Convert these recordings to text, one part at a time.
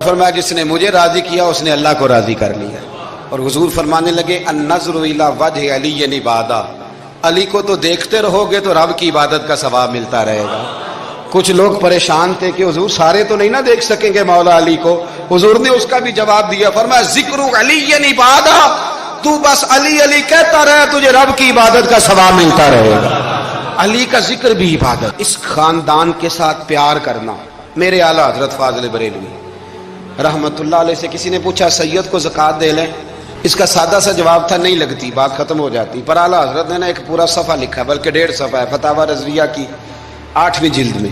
فرمایا جس نے مجھے راضی کیا اس نے اللہ کو راضی کر لیا. اور حضور فرمانے لگے النظر الی وجہ علی عبادہ، علی کو تو دیکھتے رہو گے تو رب کی عبادت کا ثواب ملتا رہے گا. کچھ لوگ پریشان تھے کہ حضور سارے تو نہیں نہ دیکھ سکیں گے مولا علی کو. حضور نے اس کا بھی جواب دیا، فرمایا ذکر علی عبادہ، تو بس علی علی کہتا رہے تجھے رب کی عبادت کا ثواب ملتا رہے گا. علی کا ذکر بھی عبادت. اس خاندان کے ساتھ پیار کرنا. میرے اعلیٰ حضرت فاضل بریلوی رحمت اللہ علیہ سے کسی نے پوچھا سید کو زکوٰۃ دے لیں؟ اس کا سادہ سا جواب تھا نہیں لگتی، بات ختم ہو جاتی. پر اعلیٰ حضرت نے نا ایک پورا صفحہ لکھا، بلکہ 1.5 صفحہ ہے، فتاوی رضویہ کی 8ویں جلد میں.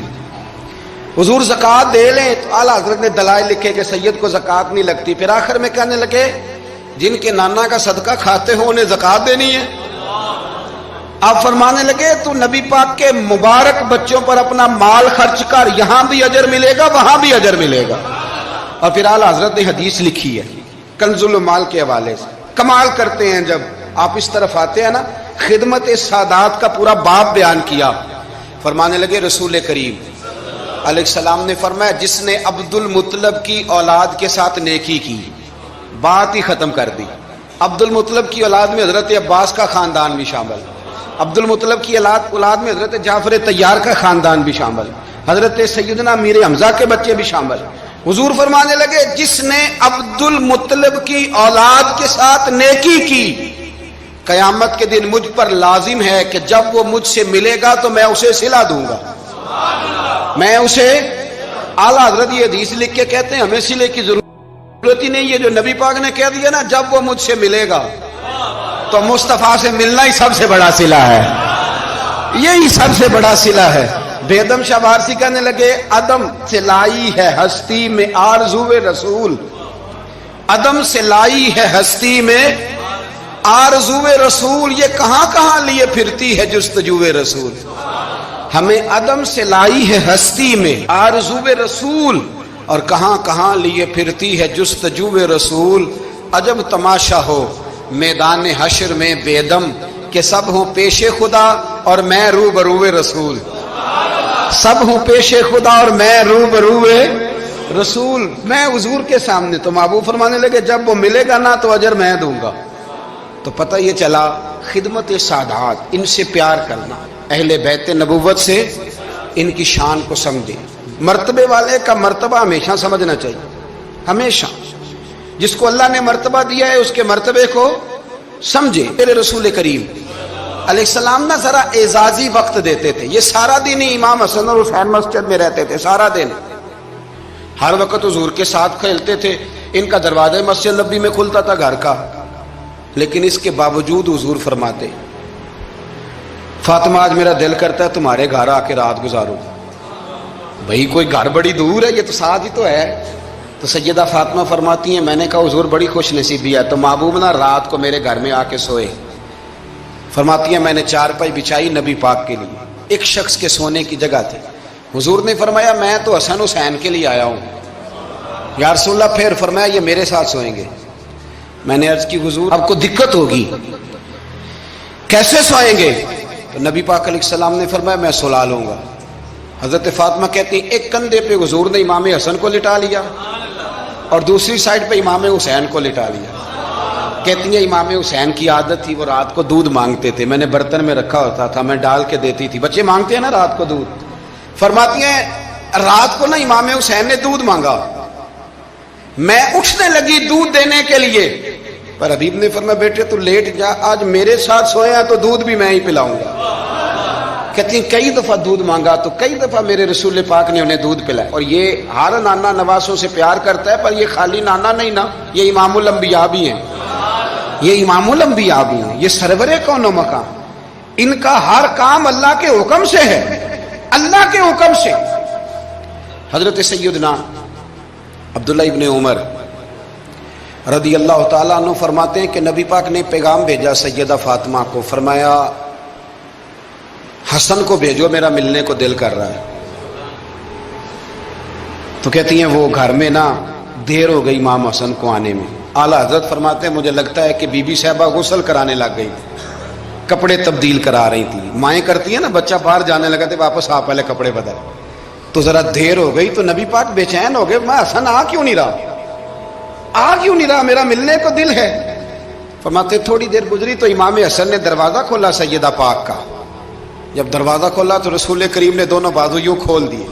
حضور زکوٰۃ دے لیں تو اعلیٰ حضرت نے دلائل لکھے کہ سید کو زکوٰۃ نہیں لگتی. پھر آخر میں کہنے لگے جن کے نانا کا صدقہ کھاتے ہو انہیں زکوٰۃ دینی ہے. آپ فرمانے لگے تو نبی پاک کے مبارک بچوں پر اپنا مال خرچ کر، یہاں بھی اجر ملے گا وہاں بھی اجر ملے گا. اور پھر اعلیٰ حضرت نے حدیث لکھی ہے کنز المال کے حوالے سے. کمال کرتے ہیں جب آپ اس طرف آتے ہیں نا، خدمت سادات کا پورا باب بیان کیا. فرمانے لگے رسول کریم علیہ السلام نے فرمایا جس نے عبد المطلب کی اولاد کے ساتھ نیکی کی، بات ہی ختم کر دی. عبد المطلب کی اولاد میں حضرت عباس کا خاندان بھی شامل، عبد المطلب کی اولاد میں حضرت جعفر طیار کا خاندان بھی شامل، حضرت سیدنا میر حمزہ کے بچے بھی شامل. حضور فرمانے لگے جس نے عبد المطلب کی اولاد کے ساتھ نیکی کی، قیامت کے دن مجھ پر لازم ہے کہ جب وہ مجھ سے ملے گا تو میں اسے صلہ دوں گا. میں اسے، اعلیٰ حضرت یہ حدیث لکھ کے کہتے ہیں ہمیں صلے کی ضرورت ہی نہیں. یہ جو نبی پاک نے کہہ دیا نا جب وہ مجھ سے ملے گا، تو مصطفیٰ سے ملنا ہی سب سے بڑا صلہ ہے، یہی سب سے بڑا صلہ ہے. بیدم شاہ بارسی کہنے لگے عدم سے لائی ہے ہستی میں آرزو رسول، عدم سے لائی ہے ہستی میں آرزو رسول، یہ کہاں کہاں لیے پھرتی ہے جستجو رسول. ہمیں عدم سے لائی ہے ہستی میں آرزو رسول، اور کہاں کہاں لیے پھرتی ہے جستجو رسول. عجب تماشا ہو میدان حشر میں بیدم کہ سب ہوں پیش خدا اور میں روبرو رسول. سب ہوں پیش خدا اور میں روبرو رسول. میں حضور کے سامنے، تو محبوب فرمانے لگے جب وہ ملے گا نا تو اجر میں دوں گا. تو پتہ یہ چلا خدمت سادات، ان سے پیار کرنا، اہل بیت نبوت سے ان کی شان کو سمجھے. مرتبے والے کا مرتبہ ہمیشہ سمجھنا چاہیے، ہمیشہ. جس کو اللہ نے مرتبہ دیا ہے اس کے مرتبے کو سمجھے. میرے رسول کریم علیہ السلام نا ذرا اعزازی وقت دیتے تھے. یہ سارا دن ہی امام حسن اور حسین مسجد میں رہتے تھے، سارا دن ہر وقت حضور کے ساتھ کھیلتے تھے. ان کا دروازہ مسجد نبی میں کھلتا تھا گھر کا، لیکن اس کے باوجود حضور فرماتے فاطمہ آج میرا دل کرتا ہے تمہارے گھر آ کے رات گزاروں. بھئی کوئی گھر بڑی دور ہے، یہ تو ساتھ ہی تو ہے. تو سیدہ فاطمہ فرماتی ہیں میں نے کہا حضور بڑی خوش نصیبی ہے تو محبوب نا رات کو میرے گھر میں آ کے سوئے. فرماتی ہیں میں نے چارپائی بچھائی نبی پاک کے لیے، ایک شخص کے سونے کی جگہ تھی. حضور نے فرمایا میں تو حسن حسین کے لیے آیا ہوں. یا رسول اللہ، پھر فرمایا یہ میرے ساتھ سوئیں گے. میں نے عرض کی حضور آپ کو دقت ہوگی، کیسے سوئیں گے؟ تو نبی پاک علیہ السلام نے فرمایا میں سلا لوں گا. حضرت فاطمہ کہتی ہیں ایک کندھے پہ حضور نے امام حسن کو لٹا لیا اور دوسری سائڈ پہ امام حسین کو لٹا لیا. کہتی ہیں امام حسین کی عادت تھی وہ رات کو دودھ مانگتے تھے، میں نے برتن میں رکھا ہوتا تھا، میں ڈال کے دیتی تھی. بچے مانگتے ہیں نا رات کو دودھ. فرماتی ہیں رات کو نا امام حسین نے دودھ مانگا، میں اٹھنے لگی دودھ دینے کے لیے، پر حبیب نے فرمایا بیٹے تو لیٹ جا، آج میرے ساتھ سویا تو دودھ بھی میں ہی پلاؤں گا. کہتی ہیں کئی دفعہ دودھ مانگا تو کئی دفعہ میرے رسول پاک نے انہیں دودھ پلایا. اور یہ ہر نانا نواسوں سے پیار کرتا ہے، پر یہ خالی نانا نہیں نا، یہ امام الانبیاء بھی ہیں، یہ امام الانبیاء بھی ہیں، یہ سرور کون و مقام. ان کا ہر کام اللہ کے حکم سے ہے، اللہ کے حکم سے. حضرت سیدنا عبداللہ ابن عمر رضی اللہ تعالیٰ عنہ فرماتے ہیں کہ نبی پاک نے پیغام بھیجا سیدہ فاطمہ کو، فرمایا حسن کو بھیجو میرا ملنے کو دل کر رہا ہے. تو کہتی ہیں وہ گھر میں نا دیر ہو گئی امام حسن کو آنے میں. اعلیٰ حضرت فرماتے ہیں مجھے لگتا ہے کہ بی بی صاحبہ غسل کرانے لگ گئی. کپڑے تبدیل کرا رہی تھی. مائیں کرتی ہیں نا, بچہ باہر جانے لگا تو واپس آ پہلے کپڑے بدل. تو ذرا دیر ہو گئی تو نبی پاک بے چین ہو گئے, میں حسن آ کیوں نہیں رہا, میرا ملنے کو دل ہے. فرماتے تھوڑی دیر گزری تو امام حسن نے دروازہ کھولا سیدہ پاک کا. جب دروازہ کھولا تو رسول کریم نے دونوں بازو یوں کھول دیے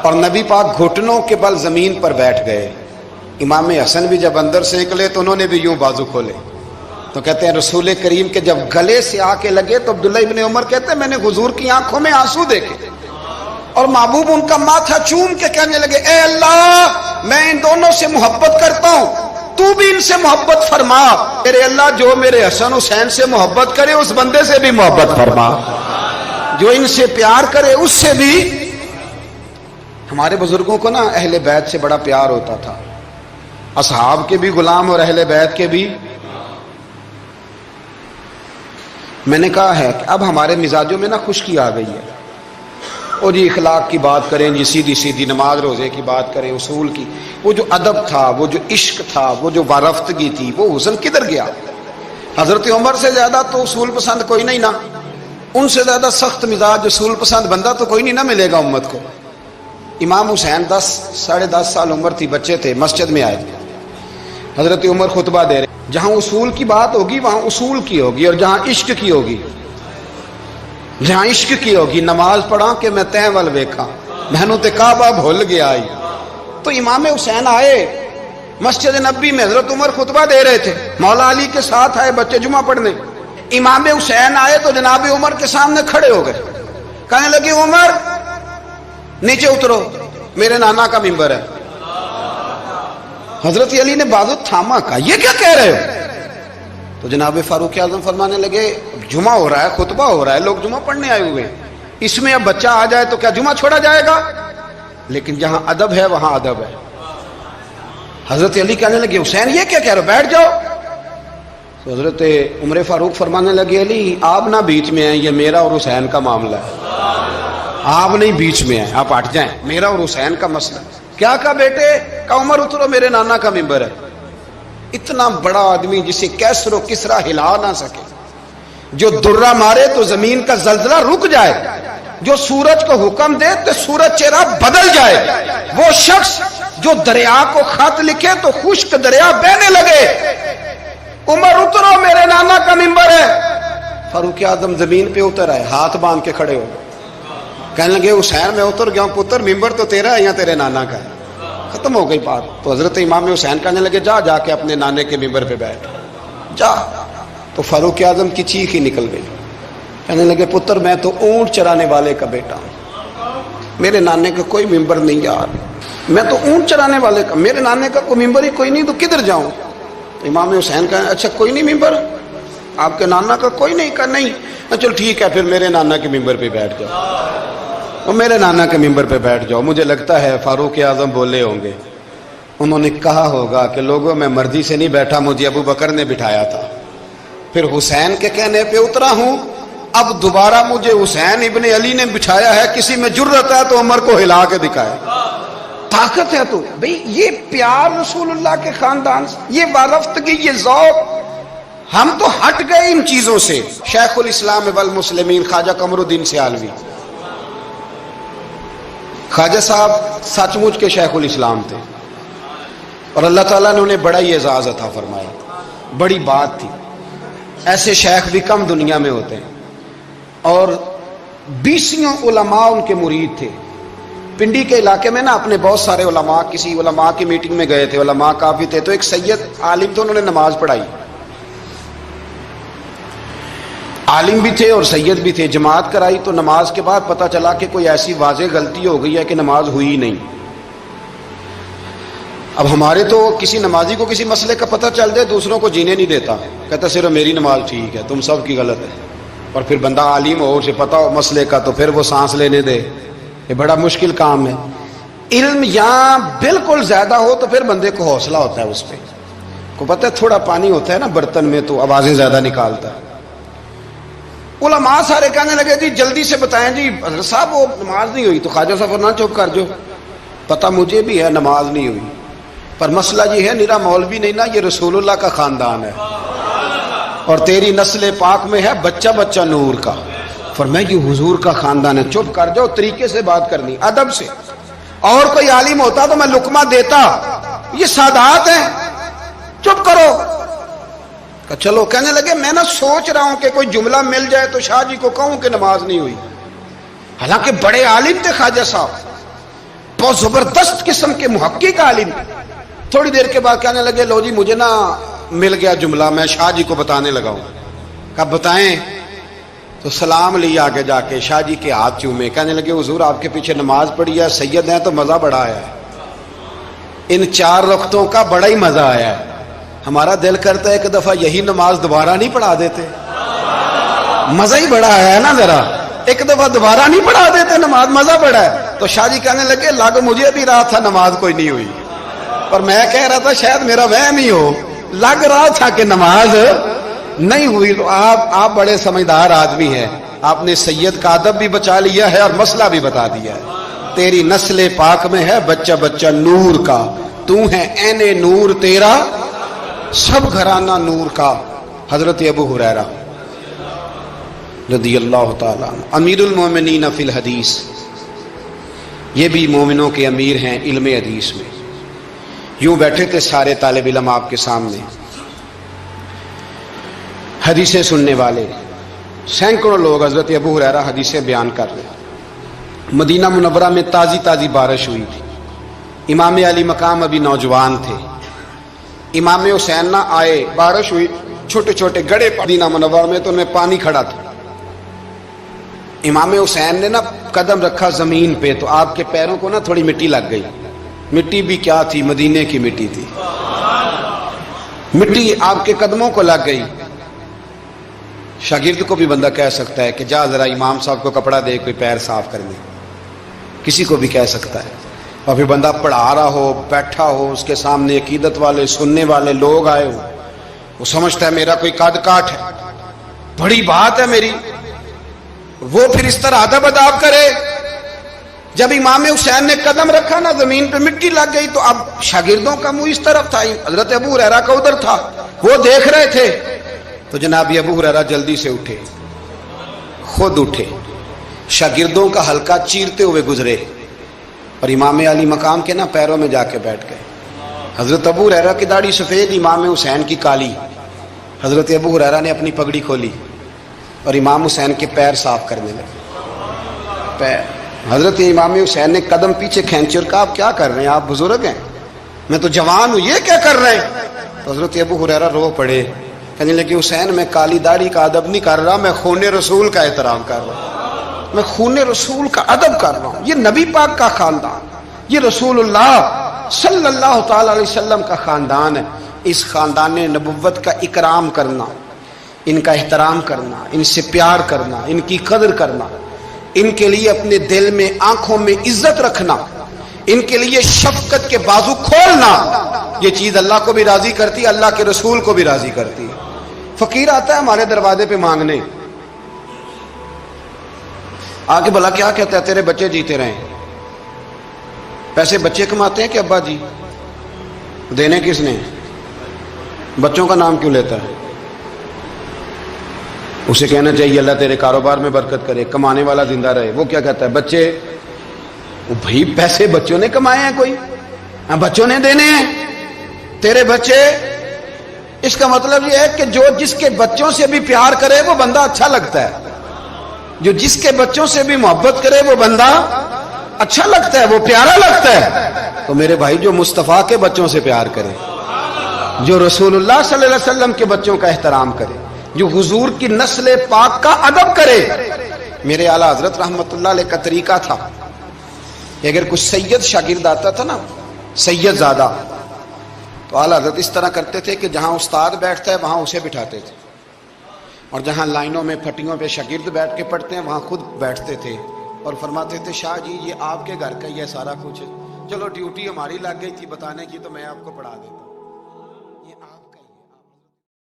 اور نبی پاک گھٹنوں کے بل زمین پر بیٹھ گئے. امام حسن بھی جب اندر سے نکلے تو انہوں نے بھی یوں بازو کھولے. تو کہتے ہیں رسول کریم کے جب گلے سے آ کے لگے تو عبداللہ ابن عمر کہتے ہیں میں نے حضور کی آنکھوں میں آنسو دیکھے اور محبوب ان کا ماتھا چوم کے کہنے لگے اے اللہ میں ان دونوں سے محبت کرتا ہوں, تو بھی ان سے محبت فرما. میرے اللہ جو میرے حسن حسین سے محبت کرے اس بندے سے بھی محبت فرما, جو ان سے پیار کرے اس سے بھی. ہمارے بزرگوں کو نا اہل بیت سے بڑا پیار ہوتا تھا, اصحاب کے بھی غلام اور اہل بیت کے بھی. میں نے کہا ہے کہ اب ہمارے مزاجوں میں نا خشکی آ گئی ہے, اور جی اخلاق کی بات کریں, جی سیدھی سیدھی نماز روزے کی بات کریں, اصول کی. وہ جو ادب تھا, وہ جو عشق تھا, وہ جو وارفتگی تھی, وہ حسن کدھر گیا؟ حضرت عمر سے زیادہ تو اصول پسند کوئی نہیں نا, ان سے زیادہ سخت مزاج اصول پسند بندہ تو کوئی نہیں نہ ملے گا امت کو. امام حسین 10-10.5 سال عمر تھی, بچے تھے, مسجد میں آئے. حضرت عمر خطبہ دے رہے, جہاں اصول کی بات ہوگی وہاں اصول کی ہوگی, اور جہاں عشق کی ہوگی, جہاں عشق کی ہوگی. نماز پڑھا کہ میں تیں ول ویکھا, بہنوں تے کعبہ بھول گیا آئی. تو امام حسین آئے مسجد نبی میں, حضرت عمر خطبہ دے رہے تھے, مولا علی کے ساتھ آئے بچے جمعہ پڑھنے. امام حسین آئے تو جناب عمر کے سامنے کھڑے ہو گئے, کہنے لگے عمر نیچے اترو, میرے نانا کا ممبر ہے. حضرت علی نے بازو تھاما, کہا یہ کیا کہہ رہے ہو؟ تو جناب فاروق اعظم فرمانے لگے جمعہ ہو رہا ہے, خطبہ ہو رہا ہے, لوگ جمعہ پڑھنے آئے ہوئے, اس میں اب بچہ آ جائے تو کیا جمعہ چھوڑا جائے گا؟ لیکن جہاں ادب ہے وہاں ادب ہے. حضرت علی کہنے لگے حسین یہ کیا کہہ رہے ہو, بیٹھ جاؤ. تو حضرت عمر فاروق فرمانے لگے علی آپ نہ بیچ میں ہیں, یہ میرا اور حسین کا معاملہ ہے, آپ نہیں بیچ میں ہیں, آپ ہٹ جائیں, میرا اور حسین کا مسئلہ. کیا کہا بیٹے؟ کہا عمر اترو, میرے نانا کا ممبر ہے. اتنا بڑا آدمی جسے کیسر و کسرا ہلا نہ سکے, جو درہ مارے تو زمین کا زلزلہ رک جائے, جو سورج کو حکم دے تو سورج چہرہ بدل جائے, وہ شخص جو دریا کو خط لکھے تو خشک دریا بہنے لگے. عمر اترو, میرے نانا کا ممبر ہے. فاروق اعظم زمین پہ اتر آئے, ہاتھ باندھ کے کھڑے ہو, کہنے لگے حسین میں اتر گیا ہوں پتر, ممبر تو تیرا ہے یا تیرے نانا کا ہے. ختم ہو گئی بات. تو حضرت امام حسین کہنے لگے جا کے اپنے نانے کے ممبر پہ بیٹھ جا. تو فاروق اعظم کی چیخ ہی نکل گئی, کہنے لگے پتر میں تو اونٹ چرانے والے کا بیٹا ہوں, میرے نانے کا کوئی ممبر نہیں یار, میں تو اونٹ چرانے والے کا, میرے نانے کا کوئی ممبر ہی کوئی نہیں, تو کدھر جاؤں؟ امام حسین کہا اچھا کوئی نہیں ممبر آپ کے نانا کا کوئی نہیں؟ کہا نہیں. چل ٹھیک ہے پھر میرے نانا کے ممبر پہ بیٹھ جاؤ, اور میرے نانا کے ممبر پہ بیٹھ جاؤ. مجھے لگتا ہے فاروق اعظم بولے ہوں گے, انہوں نے کہا ہوگا کہ لوگوں میں مرضی سے نہیں بیٹھا, مجھے ابو بکر نے بٹھایا تھا, پھر حسین کے کہنے پہ اترا ہوں, اب دوبارہ مجھے حسین ابن علی نے بٹھایا ہے, کسی میں جرت ہے تو عمر کو ہلا کے دکھائے, طاقت ہے. تو بھئی یہ پیار رسول اللہ کے خاندان سے, یہ وارفتگی, یہ ذوق, ہم تو ہٹ گئے ان چیزوں سے. شیخ الاسلام والمسلمین خواجہ قمر الدین سیالوی, خواجہ صاحب سچ مچ کے شیخ الاسلام تھے, اور اللہ تعالیٰ نے انہیں بڑا ہی اعزاز عطا فرمایا, بڑی بات تھی. ایسے شیخ بھی کم دنیا میں ہوتے ہیں, اور 20 علماء ان کے مرید تھے. پنڈی کے علاقے میں نا اپنے بہت سارے علماء, کسی علماء کی میٹنگ میں گئے تھے, علماء کافی تھے, تو ایک سید عالم تھے, انہوں نے نماز پڑھائی, عالم بھی تھے اور سید بھی تھے, جماعت کرائی. تو نماز کے بعد پتہ چلا کہ کوئی ایسی واضح غلطی ہو گئی ہے کہ نماز ہوئی نہیں. اب ہمارے تو کسی نمازی کو کسی مسئلے کا پتہ چل جائے دوسروں کو جینے نہیں دیتا, کہتا صرف میری نماز ٹھیک ہے, تم سب کی غلط ہے. اور پھر بندہ عالم ہو, اسے پتہ ہو مسئلے کا, تو پھر وہ سانس لینے دے, یہ بڑا مشکل کام ہے. علم یہاں بالکل زیادہ ہو تو پھر بندے کو حوصلہ ہوتا ہے, اس پہ کو پتہ ہے تھوڑا پانی ہوتا ہے نا برتن میں تو آوازیں زیادہ نکالتا ہے. علماء سارے کہنے لگے جی جلدی سے بتائیں جی حضرت صاحب وہ نماز نہیں ہوئی. تو خواجہ صاحب نہ چپ کر جو, پتہ مجھے بھی ہے نماز نہیں ہوئی, پر مسئلہ یہ ہے نرا مولوی نہیں نا, یہ رسول اللہ کا خاندان ہے, اور تیری نسل پاک میں ہے بچہ بچہ نور کا. فرمایا یہ حضور کا خاندان ہے. چپ کر جاؤ, طریقے سے بات کرنی, ادب سے. اور کوئی عالم ہوتا تو میں لقمہ دیتا, یہ سادات ہیں, چپ کرو. چلو کہنے لگے میں نہ سوچ رہا ہوں کہ کوئی جملہ مل جائے تو شاہ جی کو کہوں کہ نماز نہیں ہوئی. حالانکہ بڑے عالم تھے خواجہ صاحب, بہت زبردست قسم کے محقق عالم. تھوڑی دیر کے بعد کہنے لگے لو جی مجھے نا مل گیا جملہ, میں شاہ جی کو بتانے لگا ہوں. کب بتائیں؟ تو سلام لیا آگے جا کے, شاہ جی کے ہاتھ چومے. کہنے لگے حضور آپ کے پیچھے نماز پڑھی ہے, سید ہیں تو مزہ بڑا آیا ہے, ان 4 رکعتوں کا بڑا ہی مزہ آیا ہے. ہمارا دل کرتا ہے ایک دفعہ یہی نماز دوبارہ نہیں پڑھا دیتے, مزہ ہی بڑا آیا ہے نا, ذرا ایک دفعہ دوبارہ نہیں پڑھا دیتے نماز, مزہ بڑا ہے. تو شاہ جی کہنے لگے لگ مجھے بھی رہا تھا نماز کوئی نہیں ہوئی, پر میں کہہ رہا تھا شاید میرا وہم ہی ہو, لگ رہا تھا کہ نماز نہیں ہوئی. تو آپ بڑے سمجھدار آدمی ہیں, آپ نے سید کا ادب بھی بچا لیا ہے اور مسئلہ بھی بتا دیا ہے. تیری نسل پاک میں ہے بچہ بچہ نور کا, تو ہے عین نور تیرا سب گھرانہ نور کا. حضرت ابو ہریرہ رضی اللہ تعالیٰ عنہ امیر المومنین فی الحدیث, یہ بھی مومنوں کے امیر ہیں علم حدیث میں. یوں بیٹھے تھے سارے طالب علم آپ کے سامنے, حدیثیں سننے والے سینکڑوں لوگ. حضرت ابو ہریرہ حدیثیں بیان کر رہے. مدینہ منورہ میں تازی تازی بارش ہوئی تھی. امام علی مقام ابھی نوجوان تھے. امام حسین نہ آئے, بارش ہوئی, چھوٹے چھوٹے گڑھے مدینہ منورہ میں, تو ان میں پانی کھڑا تھا. امام حسین نے نا قدم رکھا زمین پہ, تو آپ کے پیروں کو نا تھوڑی مٹی لگ گئی. مٹی بھی کیا تھی, مدینے کی مٹی تھی. مٹی آپ کے قدموں کو لگ گئی. شاگرد کو بھی بندہ کہہ سکتا ہے کہ جا ذرا امام صاحب کو کپڑا دے, کوئی پیر صاف کرنے, کسی کو بھی کہہ سکتا ہے. اور پھر بندہ پڑھا رہا ہو, بیٹھا ہو, اس کے سامنے عقیدت والے سننے والے لوگ آئے ہو, وہ سمجھتا ہے میرا کوئی قد کاٹ ہے, بڑی بات ہے میری, وہ پھر اس طرح ادب اداب کرے. جب امام حسین نے قدم رکھا نا زمین پہ مٹی لگ گئی, تو اب شاگردوں کا منہ اس طرف تھا, حضرت ابو ہریرہ کا ادھر تھا, وہ دیکھ رہے تھے. تو جناب ابو ہریرہ جلدی سے اٹھے, خود اٹھے, شاگردوں کا حلقہ چیرتے ہوئے گزرے, اور امام علی مقام کے نا پیروں میں جا کے بیٹھ گئے. حضرت ابو ہریرہ کی داڑھی سفید, امام حسین کی کالی. حضرت ابو ہریرہ نے اپنی پگڑی کھولی اور امام حسین کے پیر صاف کرنے لگے. حضرت امام حسین نے قدم پیچھے کھینچے اور کہا آپ کیا کر رہے ہیں, آپ بزرگ ہیں, میں تو جوان ہوں, یہ کیا کر رہے ہیں؟ تو حضرت ابو ہریرہ رو پڑے, کہنے لگے حسین میں کالی داڑھی کا ادب نہیں کر رہا, میں خون رسول کا احترام کر رہا ہوں, میں خون رسول کا ادب کر رہا ہوں. یہ نبی پاک کا خاندان, یہ رسول اللہ صلی اللہ تعالی علیہ وسلم کا خاندان ہے. اس خاندان نبوت کا اکرام کرنا, ان کا احترام کرنا, ان سے پیار کرنا, ان کی قدر کرنا, ان کے لیے اپنے دل میں آنکھوں میں عزت رکھنا, ان کے لیے شفقت کے بازو کھولنا, یہ چیز اللہ کو بھی راضی کرتی ہے, اللہ کے رسول کو بھی راضی کرتی ہے. فقیر آتا ہے ہمارے دروازے پہ مانگنے, آگے بھلا کیا کہتا ہے, تیرے بچے جیتے رہیں. پیسے بچے کماتے ہیں کہ ابا جی؟ دینے کس نے؟ بچوں کا نام کیوں لیتا ہے؟ اسے کہنا چاہیے اللہ تیرے کاروبار میں برکت کرے, کمانے والا زندہ رہے. وہ کیا کہتا ہے, بچے, بھائی پیسے بچوں نے کمائے ہیں, کوئی بچوں نے دینے ہیں, تیرے بچے. اس کا مطلب یہ ہے کہ جو جس کے بچوں سے بھی پیار کرے وہ بندہ اچھا لگتا ہے, جو جس کے بچوں سے بھی محبت کرے وہ بندہ اچھا لگتا ہے, وہ پیارا لگتا ہے. تو میرے بھائی جو مصطفیٰ کے بچوں سے پیار کرے, جو رسول اللہ صلی اللہ علیہ وسلم کے بچوں کا احترام کرے, جو حضور کی نسل پاک کا ادب کرے. میرے اعلیٰ حضرت رحمت اللہ علیہ کا طریقہ تھا کہ اگر کچھ سید شاگرد آتا تھا نا, سید زادہ, تو اعلیٰ حضرت اس طرح کرتے تھے کہ جہاں استاد بیٹھتا ہے وہاں اسے بٹھاتے تھے, اور جہاں لائنوں میں پھٹیوں پہ شاگرد بیٹھ کے پڑھتے ہیں وہاں خود بیٹھتے تھے, اور فرماتے تھے شاہ جی یہ آپ کے گھر کا ہی ہے سارا کچھ, چلو ڈیوٹی ہماری لگ گئی تھی بتانے کی, تو میں آپ کو پڑھا دیتا ہوں.